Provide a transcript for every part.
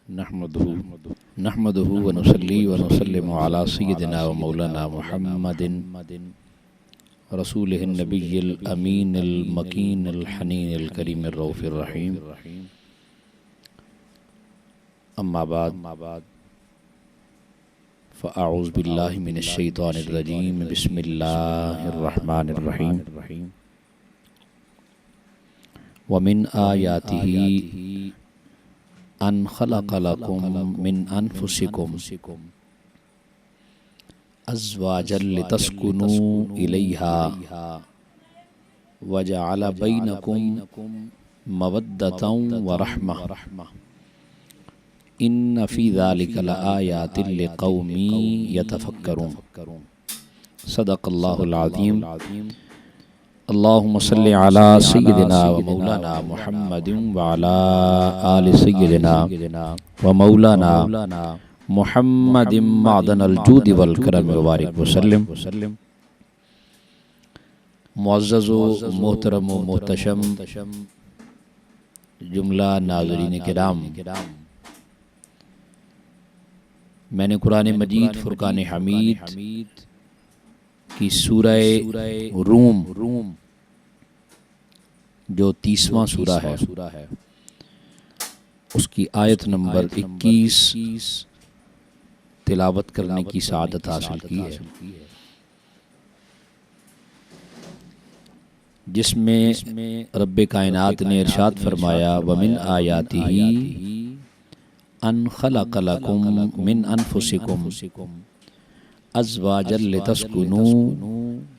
نحمده ونصلي ونسلم على سيدنا ومولانا محمد رسوله النبي الأمين المكين الحنين الكريم الرؤوف الرحيم. أما بعد فأعوذ بالله من الشيطان الرجيم. بسم الله الرحمن الرحيم. ومن آياته أن خلق لكم من أنفسكم أزواجا لتسكنوا إليها وجعل بينكم مودة ورحمة إن في ذلك لآيات لقوم يتفكرون. صدق الله العظيم. اللهم صل على سيدنا ومولانا محمد وعلى آل سيدنا ومولانا محمد معدن الجود والکرم وبارک وسلم. معزز و محترم و محتشم جملہ ناظرین کرام، میں نے قرآن مجید فرقان حمید کی سورہ روم جو 30واں سورہ ہے اس کی آیت نمبر 21 تلاوت کرنے کی سعادت حاصل کی ہے، جس میں رب کائنات نے ارشاد فرمایا وَمِنْ آیَاتِهِ أَنْ خَلَقَ لَكُم مِّنْ أَنفُسِكُمْ أَزْوَاجًا لِتَسْكُنُوا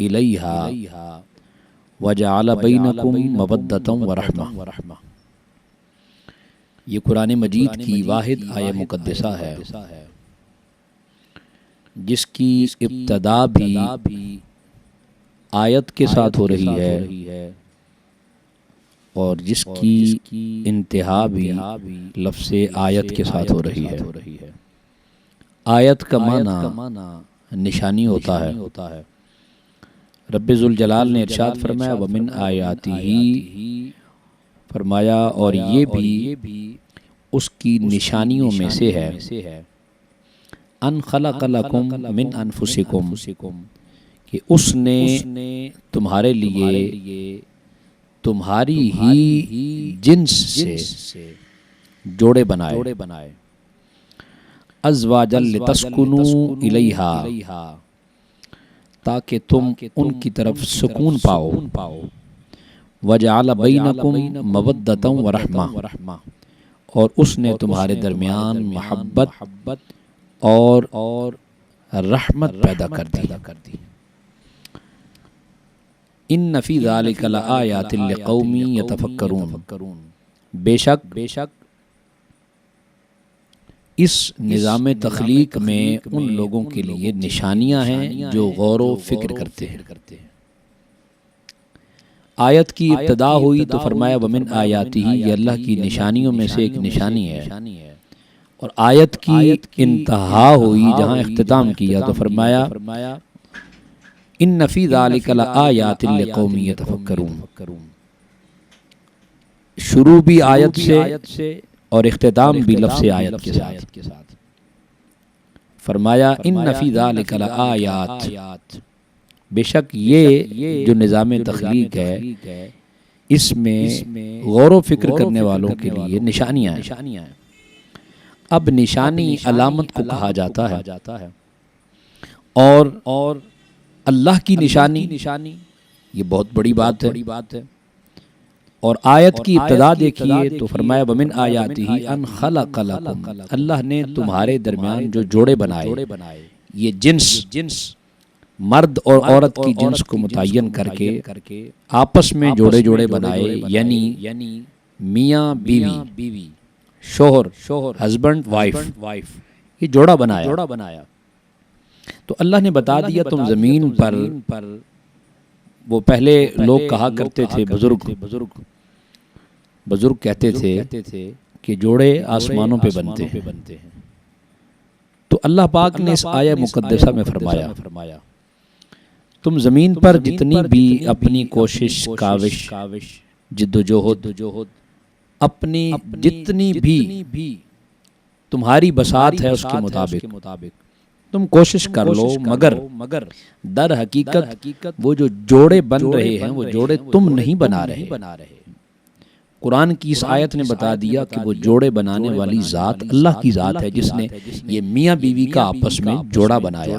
إِلَيْهَا وَجَعَلَ بَيْنَكُم مَّوَدَّةً وَرَحْمَةً. یہ قرآن مجید کی واحد آیہ مقدسہ ہے جس کی ابتدا بھی آیت کے ساتھ ہو رہی ہے اور جس کی انتہا بھی لفظ آیت کے ساتھ ہو رہی ہے. آیت کا معنی نشانی ہوتا ہے. رب ذوالجلال نے ارشاد فرمایا وَمِنْ آیَاتِهِ، فرمایا اور یہ بھی اس کی نشانیوں میں سے ہے ان خلق لکم من انفسکم، کہ اس نے تمہارے لیے تمہاری ہی جنس سے جوڑے بنائے. ازواجا لتسکنوا الیہا، تاکہ تم ان کی طرف سکون پاؤ. وجعل بینکم مودۃ ورحمہ، اور اس نے تمہارے درمیان محبت اور رحمت پیدا کر دی. ان فی ذلک لآیات لقوم یتفکرون، بے شک اس نظام تخلیق میں ان لوگوں کے لیے نشانیاں ہیں جو غور و فکر کرتے ہیں. آیت کی ابتدا ہوئی تو فرمایا ومن آیاتہ، یہ اللہ کی نشانیوں میں سے ایک نشانی ہے. اور آیت کی انتہا ہوئی جہاں اختتام کیا تو فرمایا ان فی ذلک لآیات لقوم یتفکرون. شروع بھی آیت سے اور اختتام بھی لفظ آیت کے ساتھ. فرمایا ان فی ذلک لآیات، بے شک یہ جو نظام تخلیق ہے اس میں غور و فکر کرنے والوں کے لیے نشانیاں ہیں. اب نشانی علامت کو کہا جاتا ہے اور اللہ کی نشانی یہ بہت بڑی بات ہے. اور آیت کی ابتدا دیکھیے تو فرمایا وَمِنْ آیَاتِهِ أَنْ خَلَقَ لَكُمْ، اللہ نے تمہارے درمیان جو جوڑے بنائے، یہ جنس مرد اور عورت کی جنس کو متعین کر کے آپس میں جوڑے بنائے، یعنی میاں بیوی، شوہر ہسبینڈ وائف، یہ جوڑا بنایا. تو اللہ نے بتا دیا تم زمین پر، وہ پہلے لوگ کہا کرتے تھے، بزرگ کہتے تھے کہ جوڑے آسمانوں پہ بنتے ہیں. تو اللہ پاک نے اس آیہ مقدسہ میں فرمایا تم زمین پر جتنی بھی اپنی کوشش کاوش جد و جہد اپنی جتنی بھی تمہاری بساط ہے اس کے مطابق، تم کوشش کر لو، مگر در حقیقت وہ جو جوڑے بن رہے ہیں وہ جوڑے تم نہیں بنا رہے۔ قرآن کی اس آیت نے بتا دیا کہ وہ جوڑے بنانے والی ذات اللہ کی ذات ہے، جس نے یہ میاں بیوی کا آپس میں جوڑا بنایا،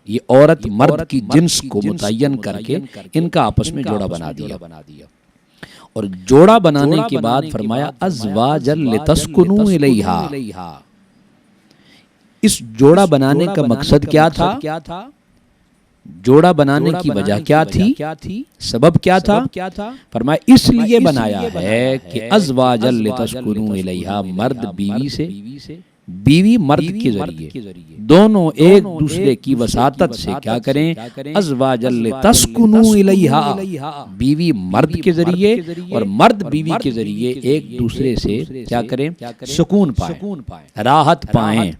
یہ عورت مرد کی جنس کو متعین کر کے ان کا آپس میں جوڑا بنا دیا، اور جوڑا بنانے کے بعد فرمایا ازواجا لتسکنوا الیہا۔ اس جوڑا بنانے کا مقصد کیا تھا؟ جوڑا بنانے کی وجہ کیا تھی؟ سبب کیا تھا؟ فرمایا اس لیے بنایا ہے کہ ازواجا لتسکنوا الیہا، مرد بیوی سے، بیوی مرد کے ذریعے، دونوں ایک دوسرے کی وساطت سے کیا کریں؟ ازواجا لتسکنوا الیہا، بیوی مرد کے ذریعے اور مرد بیوی کے ذریعے ایک دوسرے سے کیا کریں؟ سکون پائیں، راحت پائیں،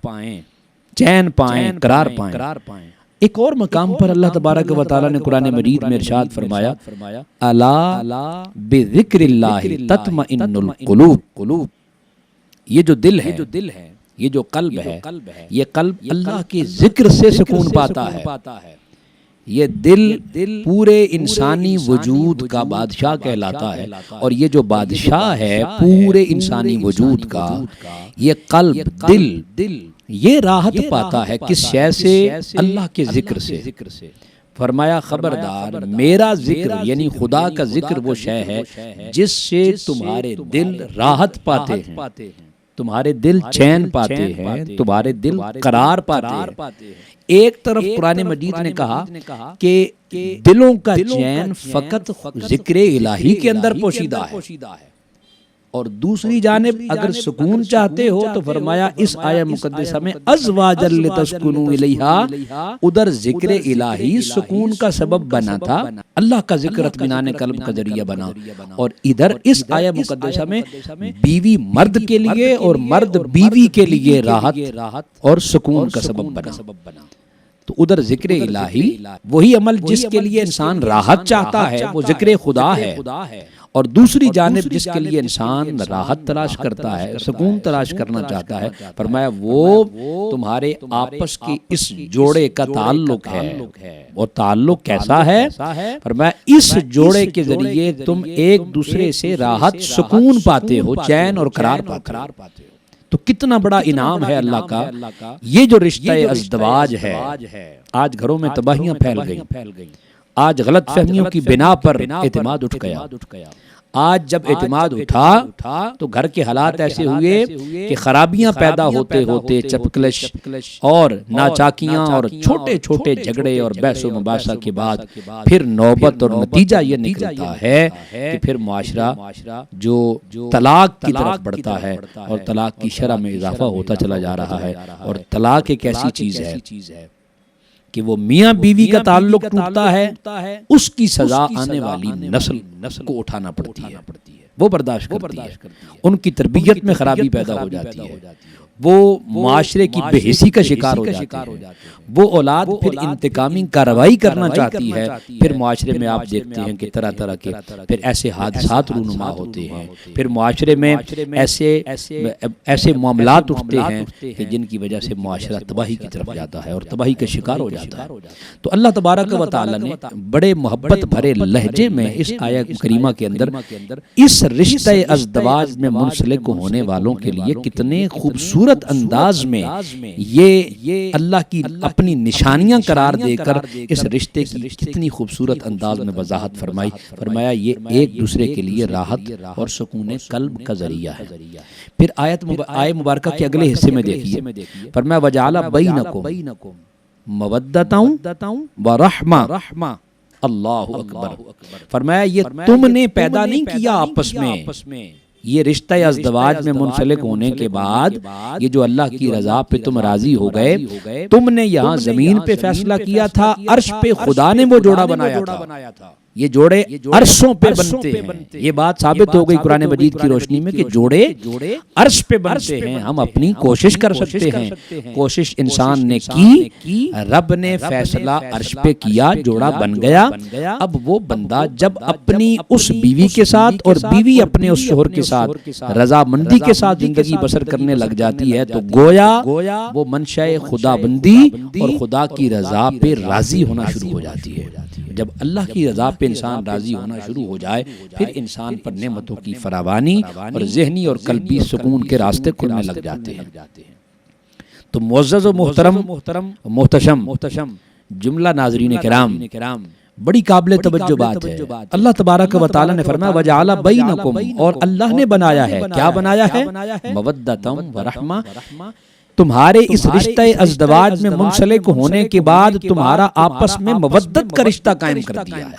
چین پائیں، قرار پائیں۔ ایک اور مقام پر اللہ تبارک و تعالی نے قرآن مجید میں ارشاد فرمایا الا بذکر اللہ تطمئن القلوب، یہ جو دل ہے، یہ جو قلب ہے، یہ قلب اللہ کے ذکر سے سکون پاتا ہے۔ یہ دل پورے انسانی وجود کا بادشاہ کہلاتا ہے، اور یہ جو بادشاہ ہے پورے انسانی وجود کا، یہ قلب، دل، یہ راحت پاتا ہے کس شے سے؟ اللہ کے ذکر سے۔ فرمایا خبردار، میرا ذکر یعنی خدا کا ذکر وہ شے ہے جس سے تمہارے دل راحت پاتے ہیں، تمہارے دل چین پاتے ہیں، تمہارے دل قرار پاتے ہیں۔ ایک طرف قرآن مجید نے کہا کہ دلوں کا چین فقط ذکر الہی کے اندر پوشیدہ ہے، اور دوسری جانب اگر سکون چاہتے ہو تو فرمایا اس آیہ مقدسہ میں ازواجا لتسکنوا الیہا، ادھر ذکر الہی سکون کا سبب بنا تھا، اللہ کا ذکر اطمینان قلب کا ذریعہ بنا، اور ادھر اس آیہ مقدسہ میں بیوی مرد کے لیے اور مرد بیوی کے لیے راحت اور سکون کا سبب بنا۔ تو ادھر ذکر الہی وہی عمل جس کے لیے انسان راحت چاہتا ہے، وہ ذکر خدا ہے، اور دوسری جانب جس کے لیے انسان راحت تلاش کرتا ہے، سکون تلاش کرنا چاہتا ہے، فرمایا وہ تمہارے آپس کی اس جوڑے کا تعلق ہے۔ اور تعلق کیسا ہے؟ فرمایا اس جوڑے کے ذریعے تم ایک دوسرے سے راحت، سکون پاتے ہو، چین اور قرار پاتے ہو۔ تو کتنا بڑا انعام ہے اللہ کا یہ جو رشتہ ازدواج ہے۔ آج گھروں میں تباہیاں پھیل گئیں، آج غلط فہمیوں کی بنا پر اعتماد اٹھ گیا۔ آج جب اعتماد اٹھا تو گھر کے حالات ایسے ہوئے کہ خرابیاں پیدا ہوتے ہوتے چپکلش اور ناچاکیاں اور چھوٹے چھوٹے جھگڑے اور بحث و مباحثہ کے بعد پھر نوبت اور نتیجہ یہ نکلتا ہے کہ پھر معاشرہ جو طلاق کی طرف بڑھتا ہے اور طلاق کی شرح میں اضافہ ہوتا چلا جا رہا ہے۔ اور طلاق ایک ایسی چیز ہے کہ وہ میاں بیوی کا تعلق ٹوٹتا ہے، اس کی سزا آنے والی نسل کو اٹھانا پڑتی ہے، وہ برداشت کرتی ہے، ان کی تربیت میں خرابی پیدا ہو جاتی ہے، وہ معاشرے کی بے حسی کا شکار ہو جاتے ہیں، وہ اولاد پھر انتقامی کارروائی کرنا چاہتی ہے، پھر معاشرے میں آپ دیکھتے ہیں کہ طرح طرح کے پھر ایسے حادثات رونما ہوتے ہیں، پھر معاشرے میں ایسے معاملات اٹھتے ہیں کہ جن کی وجہ سے معاشرہ تباہی کی طرف جاتا ہے اور تباہی کا شکار ہو جاتا ہے۔ تو اللہ تبارک و تعالی نے بڑے محبت بھرے لہجے میں اس آیہ کریمہ کے اندر اس رشتہ ازدواج میں منسلک ہونے والوں کے لیے کتنے خوبصورت انداز میں یہ اللہ کی اپنی نشانیاں قرار دے کر اس رشتے کی کتنی خوبصورت انداز میں وضاحت فرمائی۔ فرمایا یہ ایک دوسرے کے لیے راحت اور سکون قلب کا ذریعہ ہے۔ پھر آیت مبارکہ کے اگلے حصے میں دیکھیے، فرمایا وجعل بینکم مودۃ ورحمہ، اللہ اکبر۔ فرمایا یہ تم نے پیدا نہیں کیا آپس میں، یہ رشتہ ازدواج میں منسلک ہونے کے بعد یہ جو اللہ کی رضا پہ تم راضی ہو گئے، تم نے یہاں زمین پہ فیصلہ کیا تھا، عرش پہ خدا نے وہ جوڑا بنایا تھا۔ یہ جوڑے عرشوں پہ بنتے ہیں. یہ بات ثابت ہو گئی قرآن مجید کی روشنی میں کہ جوڑے عرش پہ بنتے ہیں. ہم اپنی کوشش کر سکتے ہیں, کوشش انسان نے کی, رب نے فیصلہ عرش پہ کیا, جوڑا بن گیا. اب وہ بندہ جب اپنی اس بیوی کے ساتھ اور بیوی اپنے اس شوہر کے ساتھ رضامندی کے ساتھ زندگی بسر کرنے لگ جاتی ہے تو گویا وہ منشاء خدا بندی اور خدا کی رضا پہ راضی ہونا شروع ہو جاتی ہے. جب اللہ کی رضا پہ انسان راضی ہونا شروع ہو جائے پھر انسان پر نعمتوں کی فراوانی اور ذہنی اور قلبی سکون کے راستے کھلنے لگ جاتے ہیں. تو معزز و محتشم جملہ ناظرین کرام بڑی قابل توجہ بات ہے. اللہ تبارک و تعالی نے فرمایا وَجَعَلَ بَيْنَكُمْ, اور اللہ نے بنایا ہے. کیا بنایا ہے؟ مودۃ و رحمہ. تمہارے اس رشتہ ازدواج میں منسلک ہونے کے بعد تمہارا آپس میں مودت کا رشتہ قائم کر دیا ہے.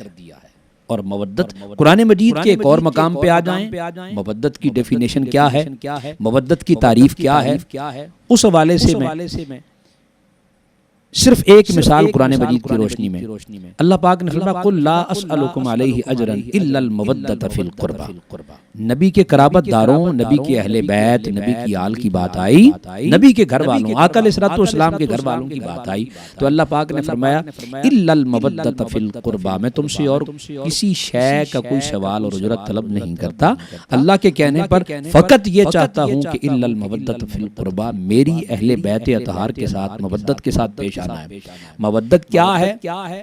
اور مودت قرآن مجید کے ایک اور مقام پہ آ جائیں, مودت کی ڈیفینیشن کیا ہے, مودت کی تعریف کیا ہے, اس حوالے سے میں صرف ایک مثال قرآن مجید کی روشنی میں اللہ پاک نے فرمایا قُلْ لَا أَسْأَلُكُمْ عَلَيْهِ أَجْرًا إِلَّا الْمَوَدَّةَ فِي الْقُرْبَى. نبی کے قرابت داروں, نبی کے اہل بیت, نبی کی آل کی بات آئی, نبی کے گھر والوں, آقا علیہ الصلوۃ والسلام کے گھر والوں کی بات آئی تو اللہ پاک نے فرمایا إِلَّا الْمَوَدَّةَ فِي الْقُرْبَى. میں تم سے اور کسی شے کا کوئی سوال اور اجرت طلب نہیں کرتا. اللہ کے کہنے پر فقط یہ چاہتا ہوں کہ إِلَّا الْمَوَدَّةَ فِي الْقُرْبَى, میری اہل بیت اطہار کے ساتھ مودت کے ساتھ پیش آنا ہے. مودت کیا ہے؟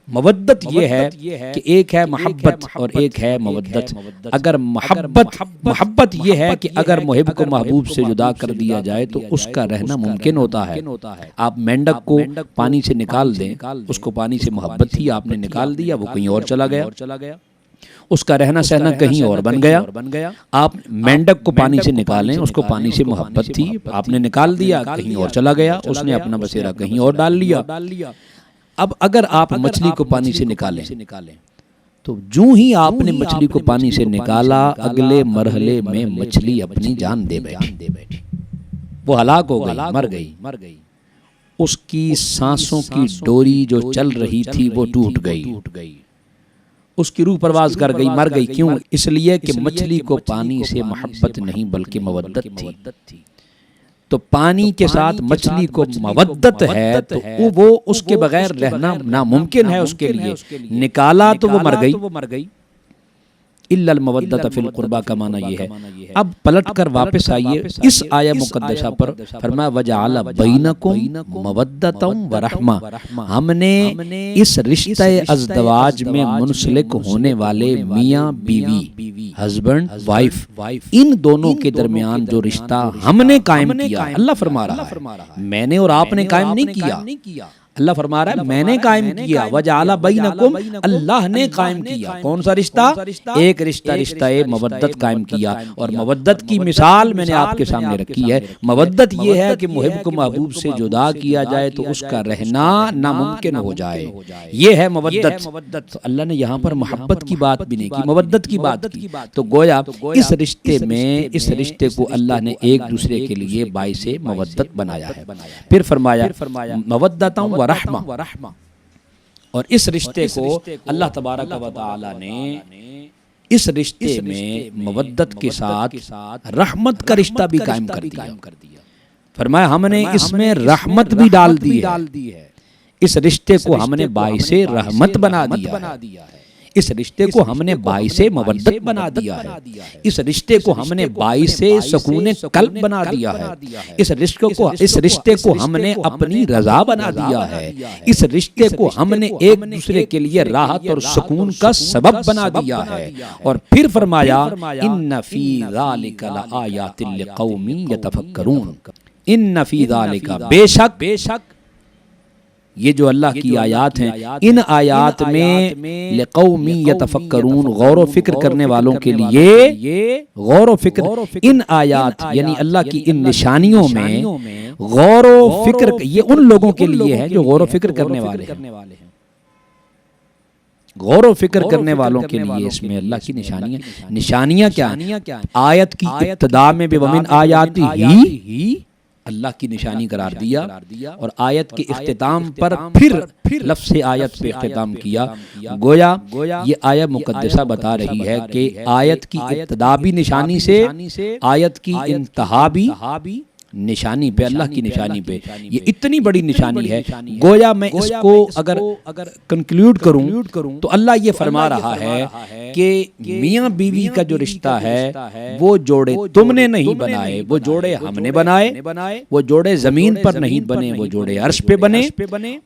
مودت یہ ہے کہ ایک ہے محبت اور ایک ہے مودت. اگر محبت یہ ہے کہ اگر محب کو محبوب سے جدا کر دیا جائے تو اس کا رہنا ممکن ہوتا ہے. آپ مینڈک کو پانی سے نکال دیں, اس کو پانی سے محبت تھی, آپ نے نکال دیا, وہ کہیں اور چلا گیا, اس کا رہنا سہنا کہیں اور بن گیا. آپ مینڈک کو پانی سے نکالیں, اس کو پانی سے محبت تھی, آپ نے نکال دیا, کہیں اور چلا گیا, اس نے اپنا بسیرا کہیں اور ڈال لیا. اب اگر آپ مچھلی کو پانی سے نکالیں تو جو ہی آپ نے مچھلی کو پانی سے نکالا اگلے مرحلے میں مچھلی اپنی جان دے بیٹھی, وہ ہلاک ہو گئی, مر گئی. اس کی سانسوں کی ڈوری جو چل رہی تھی وہ ٹوٹ گئی, اس کی روح پرواز کر گئی, مر گئی. کیوں؟ اس لیے کہ مچھلی کو پانی سے محبت نہیں بلکہ مودت تھی. تو پانی کے ساتھ مچھلی کو مودت ہے تو وہ اس کے بغیر رہنا ناممکن ہے اس کے لیے. نکالا تو وہ مر گئی. الا المودۃ فی القربى کا معنی یہ ہے. اب پلٹ کر واپس آئیے اس آیہ مقدسہ پر, فرمایا وجعل بینکم مودۃ و رحمہ. ہم نے اس رشتہ ازدواج میں منسلک ہونے والے میاں بیوی, ہسبینڈ وائف, ان دونوں کے درمیان جو رشتہ ہم نے قائم کیا, اللہ فرما رہا ہے میں نے اور آپ نے قائم نہیں کیا. اللہ فرما رہا ہے میں نے قائم کیا. وجعل بینکم, اللہ نے قائم کیا. کون سا رشتہ؟ ایک رشتہ مودت قائم کیا. اور مودت کی مثال میں نے آپ کے سامنے رکھی ہے. مودت یہ ہے کہ محب کو محبوب سے جدا کیا جائے تو اس کا رہنا ناممکن ہو جائے, یہ ہے مودت. تو اللہ نے یہاں پر محبت کی بات بھی نہیں کی, مودت کی بات کی. تو گویا اس رشتے میں, اس رشتے کو اللہ نے ایک دوسرے کے لیے باعث مودت بنایا ہے. پھر فرمایا مودۃ و رحمہ, اور اس رشتے کو اللہ تبارک و تعالی نے اس رشتے میں مودت کے ساتھ رحمت کا رشتہ بھی قائم کر دیا. فرمایا ہم نے اس میں رحمت بھی ڈال دی ہے. اس رشتے کو ہم نے باعث رحمت بنا دیا ہے. اس رشتے کو ہم نے باعث مودت بنا دیا ہے. اس رشتے کو ہم نے باعث سکون قلب بنا دیا ہے. اس رشتے کو ہم نے اپنی رضا بنا دیا ہے. اس رشتے کو ہم نے ایک دوسرے کے لیے راحت اور سکون کا سبب بنا دیا ہے. اور پھر فرمایا ان فی ذالک لآیات لقوم یتفکرون. ان فی ذالک, بے شک یہ جو اللہ کی آیات ہیں, ان آیات میں لقوم یتفکرون, غور و فکر کرنے والوں کے لیے, غور و فکر, ان آیات یعنی اللہ کی ان نشانیوں میں غور و فکر, یہ ان لوگوں کے لیے ہے جو غور و فکر کرنے والے ہیں. غور و فکر کرنے والوں کے لیے اس میں اللہ کی نشانیاں کیا ہیں؟ آیت کی ابتدا میں ومن آیاتہ, اللہ کی نشانی قرار دیا اور آیت کے اختتام پر پھر لفظ آیت پہ اختتام کیا. گویا یہ آیت مقدسہ بتا رہی ہے کہ آیت کی ابتدا بھی نشانی سے، آیت کی انتہا بھی نشانی پہ، اللہ کی نشانی پہ. یہ اتنی بڑی نشانی ہے. گویا میں اس کو اگر کنکلیوڈ کروں تو اللہ یہ فرما رہا ہے کہ میاں بیوی کا جو رشتہ ہے وہ جوڑے تم نے نہیں بنائے، وہ جوڑے ہم نے بنائے. وہ جوڑے زمین پر نہیں بنے، وہ جوڑے عرش پہ بنے.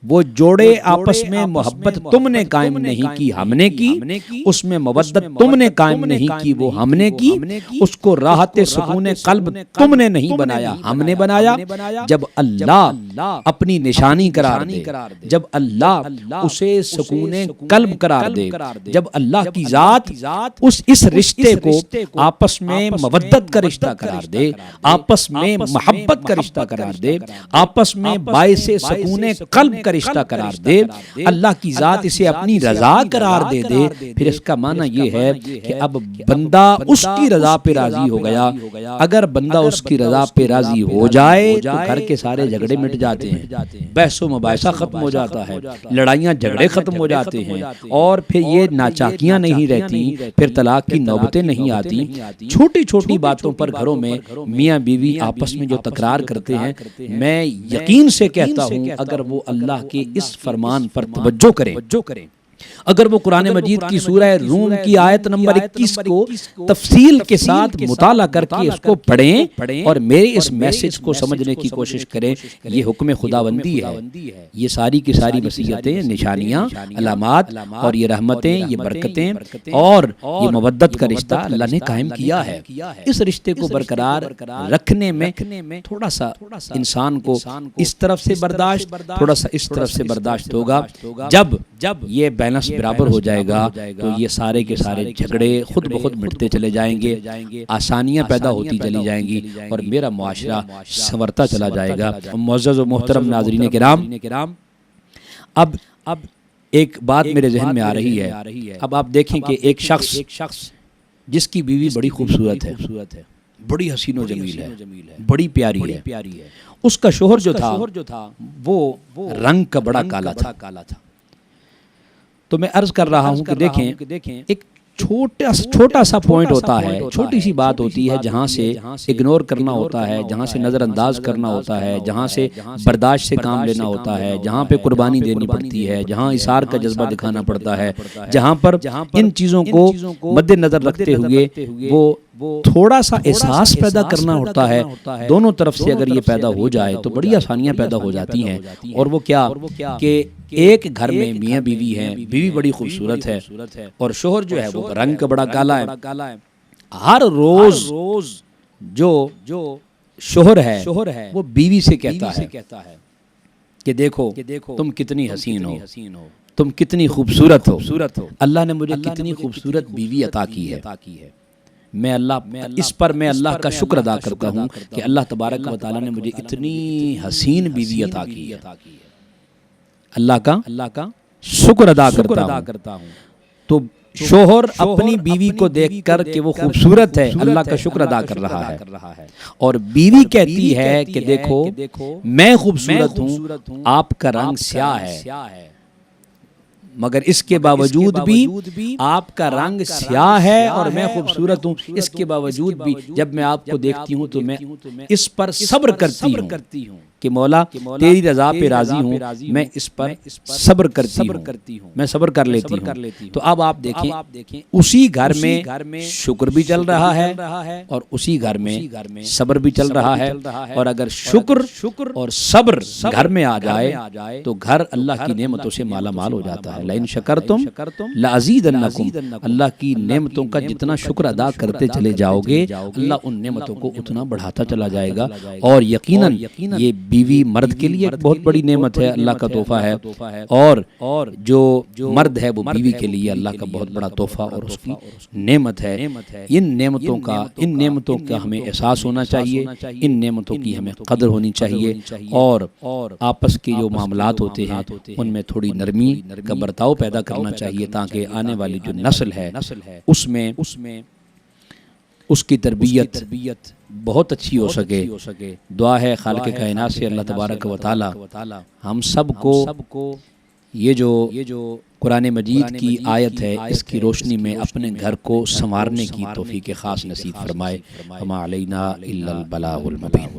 وہ جوڑے آپس میں محبت تم نے قائم نہیں کی، ہم نے کی. اس میں مودت تم نے قائم نہیں کی، وہ ہم نے کی. اس کو راحت سکون قلب تم نے نہیں بنایا، ہم نے بنایا. جب اللہ اپنی نشانی قرار دے، جب اللہ اسے سکون قلب قرار دے، جب اللہ کی ذات اس رشتے کو آپس میں مودت کا رشتہ قرار دے، آپس میں محبت کا رشتہ قرار دے، آپس میں باعث سکون قلب کا رشتہ قرار دے، اللہ کی ذات اسے اپنی رضا قرار دے دے، پھر اس کا معنی یہ ہے کہ اب بندہ اس کی رضا پہ راضی ہو گیا. اگر بندہ اس کی رضا پہ راضی ہو جائے تو گھر کے سارے جھگڑے مٹ جاتے ہیں، بحث و مباحثہ ختم ہو جاتا ہے، لڑائیاں جھگڑے ختم ہو جاتے ہیں، اور پھر یہ ناچاکیاں نہیں رہتی، پھر طلاق کی نوبتیں نہیں آتی. چھوٹی چھوٹی باتوں پر گھروں میں میاں بیوی آپس میں جو تکرار کرتے ہیں، میں یقین سے کہتا ہوں اگر وہ اللہ کے اس فرمان پر توجہ کریں، اگر وہ قرآن مجید کی سورہ روم کی آیت نمبر 21 کو تفصیل کے ساتھ مطالعہ کر کے اس کو پڑھیں اور میرے اس میسج کو سمجھنے کی کوشش کریں. یہ حکم خداوندی ہے، یہ ساری کی ساری وصیتیں، نشانیاں، علامات اور یہ رحمتیں، یہ برکتیں اور یہ مودت کا رشتہ اللہ نے قائم کیا ہے. اس رشتے کو برقرار رکھنے میں تھوڑا سا انسان کو اس طرف سے برداشت، تھوڑا سا اس طرف سے برداشت ہوگا. جب یہ بیلنس برابر ہو جائے گا تو یہ سارے کے سارے جھگڑے خود بخود مٹتے چلے جائیں گے، آسانیاں پیدا ہوتی چلی جائیں گی اور میرا معاشرہ سنورتا چلا جائے گا. معزز و محترم ناظرین کرام، اب ایک بات میرے ذہن میں آ رہی ہے. اب آپ دیکھیں کہ ایک شخص جس کی بیوی بڑی خوبصورت ہے، بڑی حسین و جمیل ہے، بڑی پیاری ہے، اس کا شوہر جو تھا وہ رنگ کا بڑا کالا تھا. تو میں عرض کر رہا ہوں کہ دیکھیں ایک چھوٹا سا پوائنٹ ہوتا ہے، چھوٹی سی بات ہوتی ہے جہاں سے اگنور کرنا ہوتا ہے، جہاں سے نظر انداز کرنا ہوتا ہے، جہاں سے برداشت سے کام لینا ہوتا ہے، جہاں پہ قربانی دینی پڑتی ہے، جہاں اثار کا جذبہ دکھانا پڑتا ہے، جہاں پر ان چیزوں کو مد نظر رکھتے ہوئے وہ تھوڑا سا احساس پیدا کرنا ہوتا ہے. دونوں طرف سے اگر یہ پیدا ہو جائے تو بڑی آسانیاں پیدا ہو جاتی ہیں. اور وہ کیا کہ ایک گھر میں میاں بیوی ہیں، بیوی بڑی خوبصورت ہے اور شوہر جو ہے وہ رنگ کا بڑا کالا ہے. ہر روز جو شوہر ہے وہ بیوی سے کہتا ہے کہ دیکھو تم کتنی حسین ہو، تم کتنی خوبصورت ہو، اللہ نے مجھے کتنی خوبصورت بیوی عطا کی ہے. میں اللہ کا شکر ادا کرتا ہوں کہ اللہ تبارک و تعالیٰ نے مجھے اتنی حسین بیوی عطا کی ہے. اللہ کا شکر ادا کرتا ہوں. تو شوہر اپنی بیوی کو دیکھ کر کہ وہ خوبصورت ہے اللہ کا شکر ادا کر رہا ہے، اور بیوی کہتی ہے کہ دیکھو میں خوبصورت ہوں، آپ کا رنگ سیاہ ہے، مگر اس کے باوجود بھی آپ کا رنگ سیاہ ہے اور میں خوبصورت ہوں، اس کے باوجود بھی جب میں آپ کو دیکھتی ہوں تو میں اس پر صبر کرتی ہوں کہ مولا تیری رضا پہ راضی ہوں، میں اس پر صبر کرتی ہوں، میں صبر کر لیتی ہوں. تو اب آپ دیکھیں اسی گھر میں شکر بھی چل رہا ہے اور اسی گھر میں صبر بھی چل رہا ہے. اور اگر شکر اور صبر گھر میں آ جائے تو گھر اللہ کی نعمتوں سے مالا مال ہو جاتا ہے. لئن شکرتم لازیدنکم، اللہ کی نعمتوں کا جتنا شکر ادا کرتے چلے جاؤ گے اللہ ان نعمتوں کو اتنا بڑھاتا چلا جائے گا. اور یقیناً یہ بیوی مرد کے لیے ایک بہت بڑی نعمت ہے، اللہ کا تحفہ ہے، اور جو مرد ہے وہ بیوی کے لیے اللہ کا بہت بڑا تحفہ اور اس کی نعمت ہے. ان نعمتوں کا ہمیں احساس ہونا چاہیے، ان نعمتوں کی ہمیں قدر ہونی چاہیے، اور آپس کے جو معاملات ہوتے ہیں ان میں تھوڑی نرمی کا برتاؤ پیدا کرنا چاہیے تاکہ آنے والی جو نسل ہے اس کی تربیت بہت اچھی ہو سکے. دعا ہے خالق کائنات سے اللہ تبارک و تعالی ہم سب کو یہ جو قرآن مجید کی آیت ہے اس کی روشنی میں اپنے گھر کو سنوارنے کی توفیق خاص نصیب فرمائے. وما علینا الا البلاغ المبین.